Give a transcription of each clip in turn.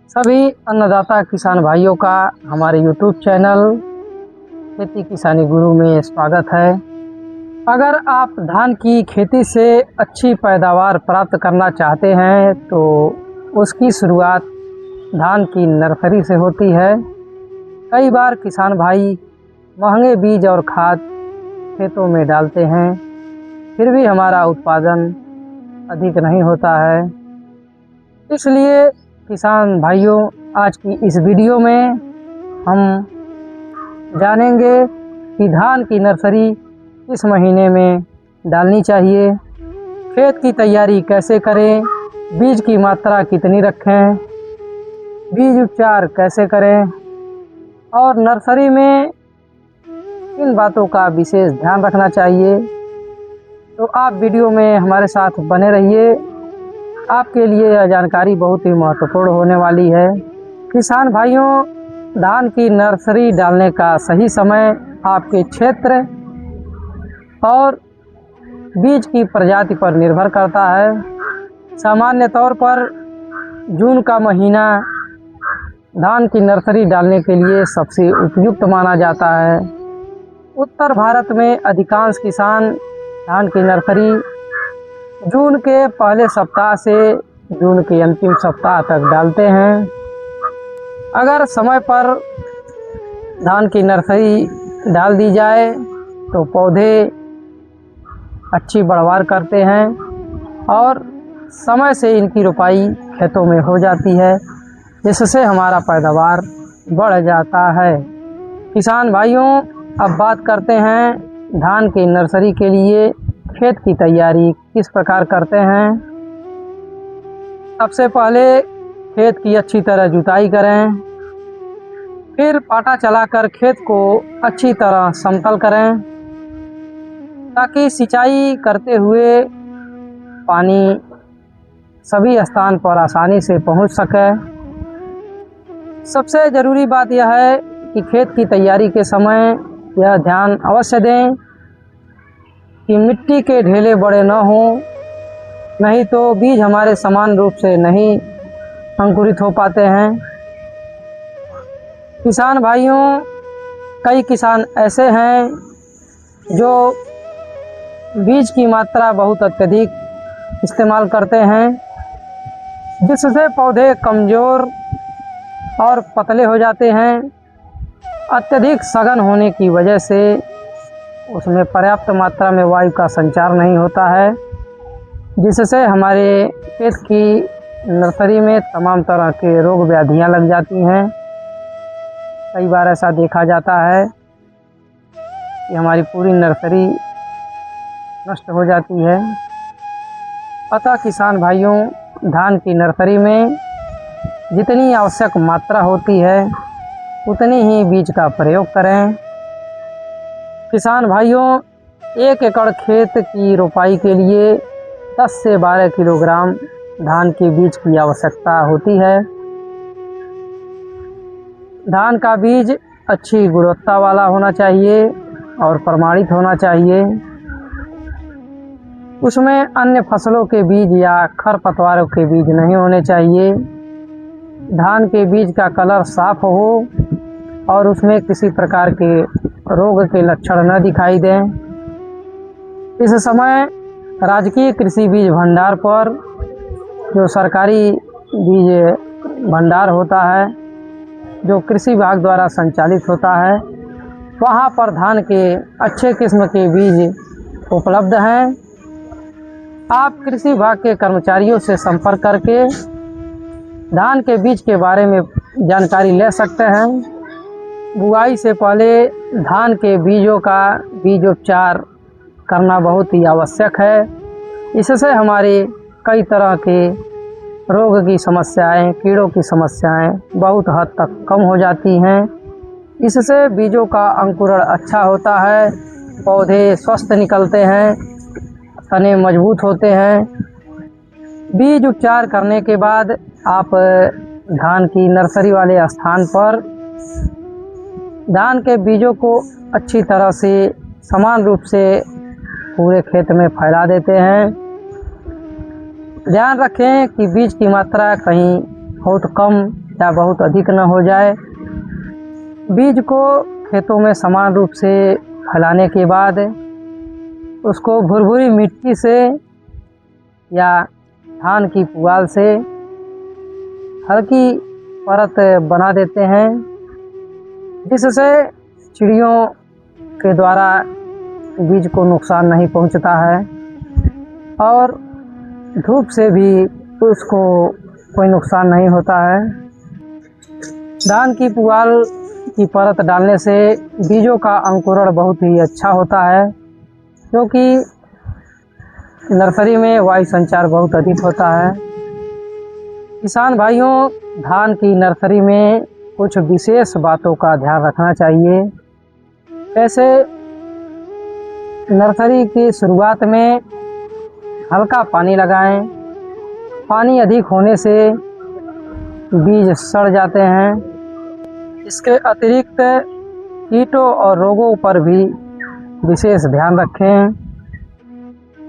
सभी अन्नदाता किसान भाइयों का हमारे YouTube चैनल खेती किसानी गुरु में स्वागत है। अगर आप धान की खेती से अच्छी पैदावार प्राप्त करना चाहते हैं तो उसकी शुरुआत धान की नर्सरी से होती है। कई बार किसान भाई महंगे बीज और खाद खेतों में डालते हैं, फिर भी हमारा उत्पादन अधिक नहीं होता है। इसलिए किसान भाइयों, आज की इस वीडियो में हम जानेंगे कि धान की नर्सरी किस महीने में डालनी चाहिए, खेत की तैयारी कैसे करें, बीज की मात्रा कितनी रखें, बीज उपचार कैसे करें और नर्सरी में किन बातों का विशेष ध्यान रखना चाहिए। तो आप वीडियो में हमारे साथ बने रहिए, आपके लिए यह जानकारी बहुत ही महत्वपूर्ण होने वाली है। किसान भाइयों, धान की नर्सरी डालने का सही समय आपके क्षेत्र और बीज की प्रजाति पर निर्भर करता है। सामान्य तौर पर जून का महीना धान की नर्सरी डालने के लिए सबसे उपयुक्त माना जाता है। उत्तर भारत में अधिकांश किसान धान की नर्सरी जून के पहले सप्ताह से जून के अंतिम सप्ताह तक डालते हैं। अगर समय पर धान की नर्सरी डाल दी जाए तो पौधे अच्छी बढ़वार करते हैं और समय से इनकी रोपाई खेतों में हो जाती है, जिससे हमारा पैदावार बढ़ जाता है। किसान भाइयों, अब बात करते हैं धान की नर्सरी के लिए खेत की तैयारी किस प्रकार करते हैं। सबसे पहले खेत की अच्छी तरह जुताई करें, फिर पाटा चलाकर खेत को अच्छी तरह समतल करें ताकि सिंचाई करते हुए पानी सभी स्थान पर आसानी से पहुंच सके। सबसे ज़रूरी बात यह है कि खेत की तैयारी के समय यह ध्यान अवश्य दें कि मिट्टी के ढेले बड़े न हों, नहीं तो बीज हमारे समान रूप से नहीं अंकुरित हो पाते हैं। किसान भाइयों, कई किसान ऐसे हैं जो बीज की मात्रा बहुत अत्यधिक इस्तेमाल करते हैं, जिससे पौधे कमज़ोर और पतले हो जाते हैं। अत्यधिक सघन होने की वजह से उसमें पर्याप्त मात्रा में वायु का संचार नहीं होता है, जिससे हमारे खेत की नर्सरी में तमाम तरह के रोग व्याधियाँ लग जाती हैं। कई बार ऐसा देखा जाता है कि हमारी पूरी नर्सरी नष्ट हो जाती है। अतः किसान भाइयों, धान की नर्सरी में जितनी आवश्यक मात्रा होती है उतनी ही बीज का प्रयोग करें। किसान भाइयों, 1 एकड़ खेत की रोपाई के लिए 10 से 12 किलोग्राम धान के बीज की आवश्यकता होती है। धान का बीज अच्छी गुणवत्ता वाला होना चाहिए और प्रमाणित होना चाहिए। उसमें अन्य फसलों के बीज या खरपतवारों के बीज नहीं होने चाहिए। धान के बीज का कलर साफ हो और उसमें किसी प्रकार के रोग के लक्षण न दिखाई दें। इस समय राजकीय कृषि बीज भंडार पर, जो सरकारी बीज भंडार होता है, जो कृषि विभाग द्वारा संचालित होता है, वहाँ पर धान के अच्छे किस्म के बीज उपलब्ध हैं। आप कृषि विभाग के कर्मचारियों से संपर्क करके धान के बीज के बारे में जानकारी ले सकते हैं। बुआई से पहले धान के बीजों का बीजोपचार करना बहुत ही आवश्यक है। इससे हमारे कई तरह के रोग की समस्याएं, कीड़ों की समस्याएं बहुत हद तक कम हो जाती हैं। इससे बीजों का अंकुरण अच्छा होता है, पौधे स्वस्थ निकलते हैं, तने मजबूत होते हैं। बीज उपचार करने के बाद आप धान की नर्सरी वाले स्थान पर धान के बीजों को अच्छी तरह से समान रूप से पूरे खेत में फैला देते हैं। ध्यान रखें कि बीज की मात्रा कहीं बहुत कम या बहुत अधिक न हो जाए। बीज को खेतों में समान रूप से फैलाने के बाद उसको भुरभुरी मिट्टी से या धान की पुआल से हल्की परत बना देते हैं, जिससे चिड़ियों के द्वारा बीज को नुकसान नहीं पहुंचता है और धूप से भी उसको कोई नुकसान नहीं होता है। धान की पुआल की परत डालने से बीजों का अंकुरण बहुत ही अच्छा होता है, क्योंकि नर्सरी में वायु संचार बहुत अधिक होता है। किसान भाइयों, धान की नर्सरी में कुछ विशेष बातों का ध्यान रखना चाहिए। जैसे नर्सरी की शुरुआत में हल्का पानी लगाएं। पानी अधिक होने से बीज सड़ जाते हैं। इसके अतिरिक्त कीटों और रोगों पर भी विशेष ध्यान रखें।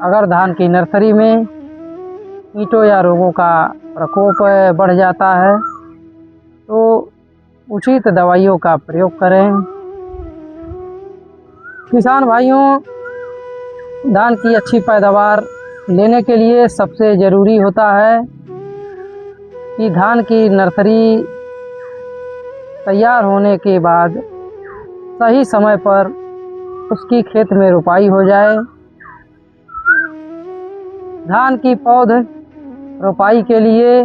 अगर धान की नर्सरी में कीटों या रोगों का प्रकोप बढ़ जाता है तो उचित दवाइयों का प्रयोग करें। किसान भाइयों, धान की अच्छी पैदावार लेने के लिए सबसे ज़रूरी होता है कि धान की नर्सरी तैयार होने के बाद सही समय पर उसकी खेत में रोपाई हो जाए। धान की पौध रोपाई के लिए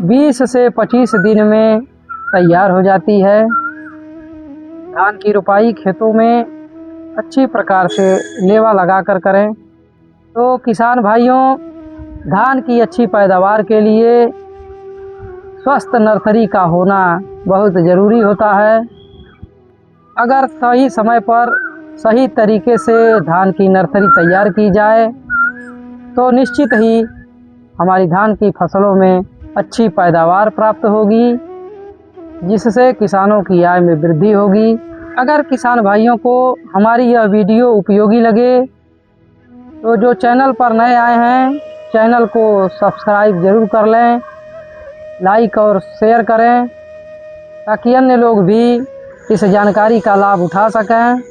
20 से 25 दिन में तैयार हो जाती है। धान की रोपाई खेतों में अच्छी प्रकार से लेवा लगाकर करें। तो किसान भाइयों, धान की अच्छी पैदावार के लिए स्वस्थ नर्सरी का होना बहुत ज़रूरी होता है। अगर सही समय पर सही तरीके से धान की नर्सरी तैयार की जाए तो निश्चित ही हमारी धान की फसलों में अच्छी पैदावार प्राप्त होगी, जिससे किसानों की आय में वृद्धि होगी। अगर किसान भाइयों को हमारी यह वीडियो उपयोगी लगे तो जो चैनल पर नए आए हैं, चैनल को सब्सक्राइब ज़रूर कर लें, लाइक और शेयर करें, ताकि अन्य लोग भी इस जानकारी का लाभ उठा सकें।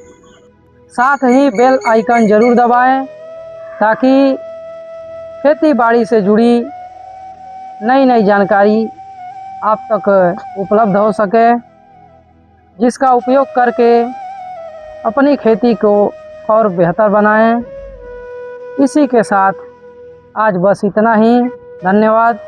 साथ ही बेल आइकन ज़रूर दबाएं, ताकि खेती बाड़ी से जुड़ी नई नई जानकारी आप तक उपलब्ध हो सके, जिसका उपयोग करके अपनी खेती को और बेहतर बनाएं। इसी के साथ आज बस इतना ही। धन्यवाद।